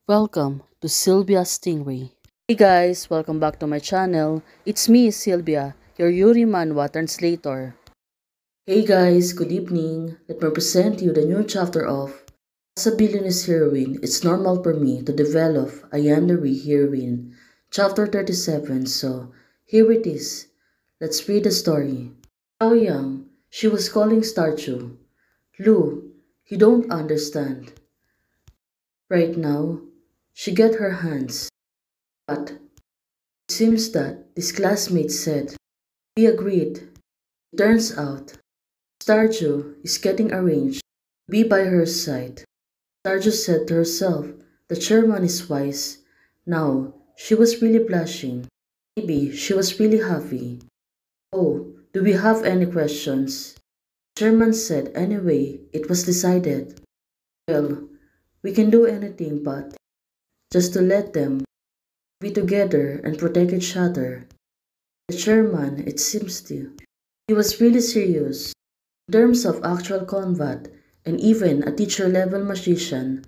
Welcome to Sylvia Stingray. Hey guys, welcome back to my channel. It's me, Sylvia, your Yuri Manhwa translator. Hey guys, good evening. Let me present you the new chapter of As a Billionaire's Heroine, it's normal for me to develop a yandere heroine. Chapter 37, so here it is. Let's read the story. Xiao Yang, she was calling Starchu. Lu, you don't understand. Right now, she get her hands. But it seems that this classmate said, we agreed. It turns out, Starju is getting arranged to be by her side. Starju said to herself, the chairman is wise. Now, she was really blushing. Maybe she was really happy. Oh, do we have any questions? The chairman said anyway, it was decided. Well, we can do anything but just to let them be together and protect each other. The chairman, it seems to. He was really serious. In terms of actual combat, and even a teacher-level magician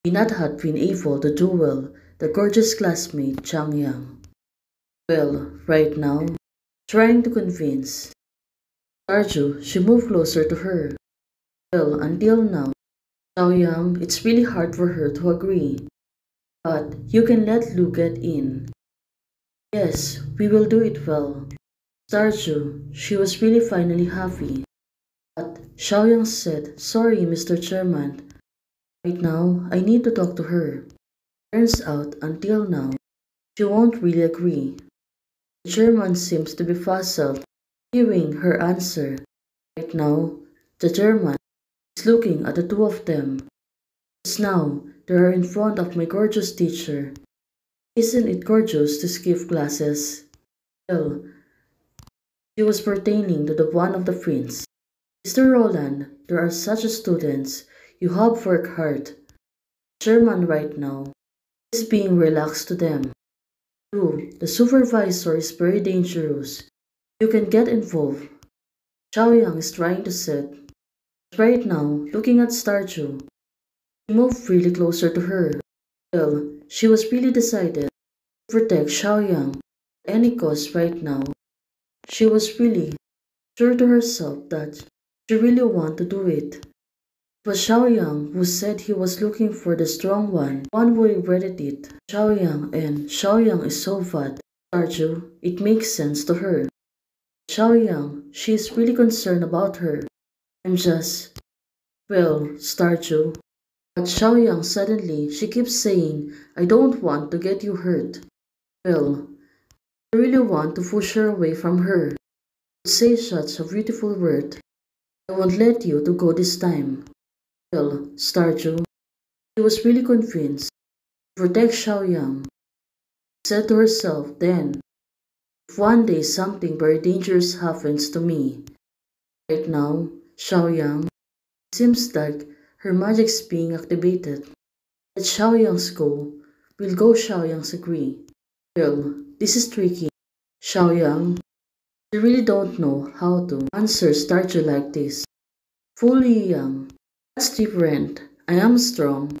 may not have been able to duel the gorgeous classmate Chang Yang. Well, right now, trying to convince Arju, she moved closer to her. Well, until now, Xiao Yang, it's really hard for her to agree. But you can let Lu get in. Yes, we will do it well. Starju, she was really finally happy. But Xiaoyang said, sorry, Mr. Chairman. Right now, I need to talk to her. Turns out, until now, she won't really agree. The chairman seems to be puzzled, hearing her answer. Right now, the chairman is looking at the two of them. Just now, they are in front of my gorgeous teacher. Isn't it gorgeous to skip classes? Well, she was pertaining to the one of the prince. Mr. Roland, there are such students. You have worked hard. Chairman right now is being relaxed to them. True, the supervisor is very dangerous. You can get involved. Xiaoyang is trying to set. Right now, looking at Starju, she moved really closer to her. Well, she was really decided to protect Xiaoyang at any cost right now. She was really sure to herself that she really wanted to do it. It was Xiaoyang who said he was looking for the strong one who regretted it. Xiaoyang, and Xiaoyang is so bad. Starju, it makes sense to her. Xiaoyang, she is really concerned about her. I'm just, well, Starju. But Xiaoyang suddenly, she keeps saying, I don't want to get you hurt. Well, I really want to push her away from her. To say such a beautiful word. I won't let you to go this time. Well, Starju, she was really convinced to protect Xiaoyang. She said to herself then, if one day something very dangerous happens to me, right now, Xiaoyang, it seems like her magic's being activated. Let Xiaoyang's go. Will go Xiaoyang's agree. Well, this is tricky. Xiaoyang, you really don't know how to answer Starju like this. Fully young. That's different. I am strong.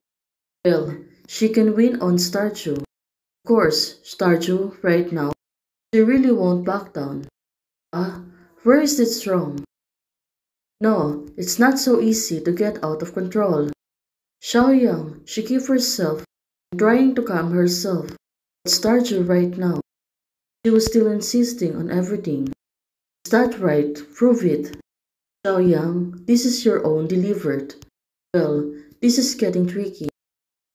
Well, she can win on Starju. Of course, Starju, right now, she really won't back down. Ah, where is it strong? No, it's not so easy to get out of control. Xiaoyang, she keep herself trying to calm herself. But Starju right now, she was still insisting on everything. Is that right? Prove it. Xiaoyang, this is your own delivered. Well, this is getting tricky.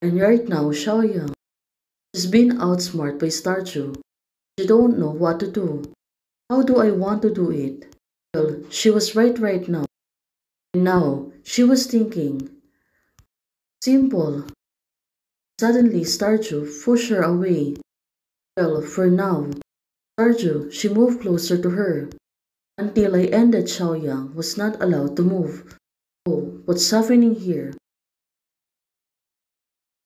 And right now, Xiaoyang is being outsmarted by Starju. She don't know what to do. How do I want to do it? Well, she was right now. And now, she was thinking. Simple. Suddenly, Starju pushed her away. Well, for now, Starju, she moved closer to her. Until I ended, Xiaoyang was not allowed to move. Oh, what's happening here?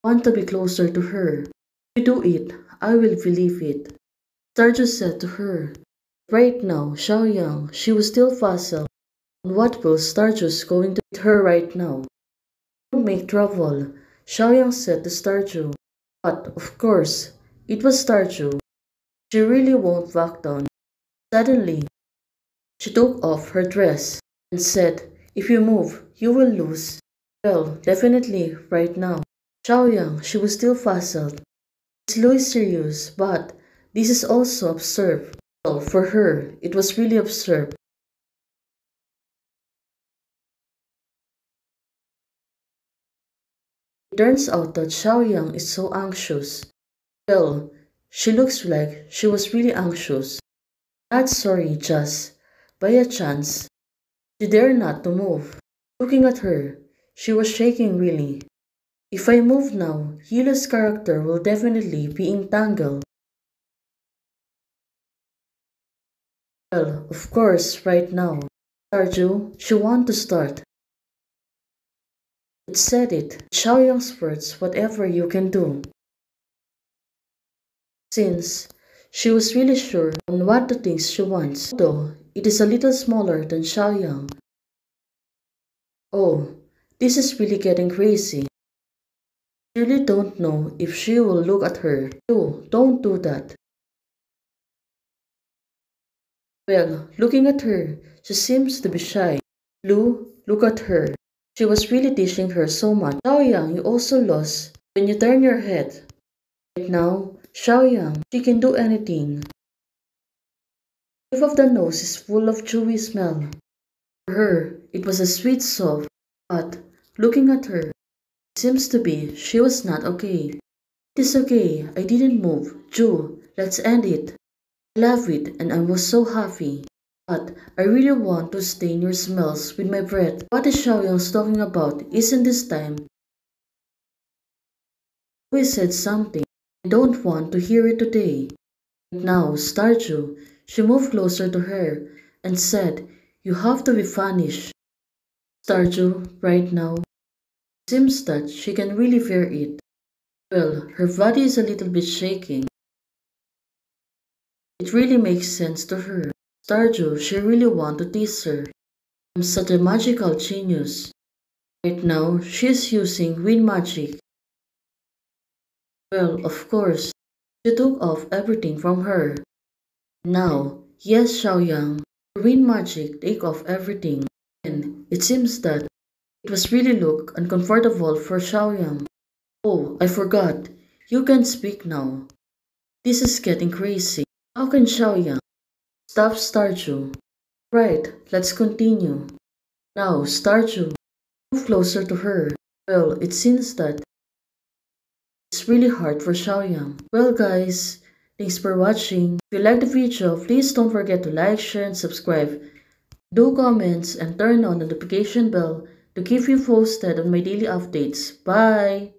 I want to be closer to her. If you do it, I will believe it. Starju said to her. Right now, Xiaoyang, she was still puzzled on what will Starju's going to do with her right now. Don't make trouble, Xiaoyang said to Starju. But, of course, it was Starju. She really won't back down. Suddenly, she took off her dress and said, "If you move, you will lose." Well, definitely, right now. Xiaoyang, she was still puzzled. Miss Lu is serious, but this is also absurd. Well, for her, it was really absurd. It turns out that Xiaoyang is so anxious. Well, she looks like she was really anxious. Not sorry, just by a chance. She dared not to move. Looking at her, she was shaking really. If I move now, Hila's character will definitely be entangled. Well, of course, right now. Starju, she want to start. It said it. Xiaoyang's words, whatever you can do. Since she was really sure on what the things she wants, though it is a little smaller than Xiaoyang. Oh, this is really getting crazy. I really don't know if she will look at her. Don't do that. Well, looking at her, she seems to be shy. Lu, look at her. She was really teasing her so much. Xiaoyang, you also lost when you turn your head. Right now, Xiaoyang, she can do anything. The tip of the nose is full of chewy smell. For her, it was a sweet soft, but looking at her, it seems to be she was not okay. It is okay, I didn't move. Ju, let's end it. I love it and I was so happy. But I really want to stain your smells with my breath. What is Xiaoyang's talking about? Isn't this time? We said something. I don't want to hear it today. Now, Starju, she moved closer to her and said, "You have to be vanished." Starju, right now, seems that she can really bear it. Well, her body is a little bit shaking. It really makes sense to her. Starju, she really want to tease her. I'm such a magical genius. Right now, she is using wind magic. Well, of course, she took off everything from her. Now, yes, Xiaoyang, her wind magic take off everything. And it seems that it was really look uncomfortable for Xiaoyang. Oh, I forgot. You can speak now. This is getting crazy. How can Xiaoyang stop Starju? Right, let's continue. Now, Starju, move closer to her. Well, it seems that it's really hard for Xiaoyang. Well guys, thanks for watching. If you like the video, please don't forget to like, share, and subscribe. Do comments and turn on the notification bell to keep you posted on my daily updates. Bye!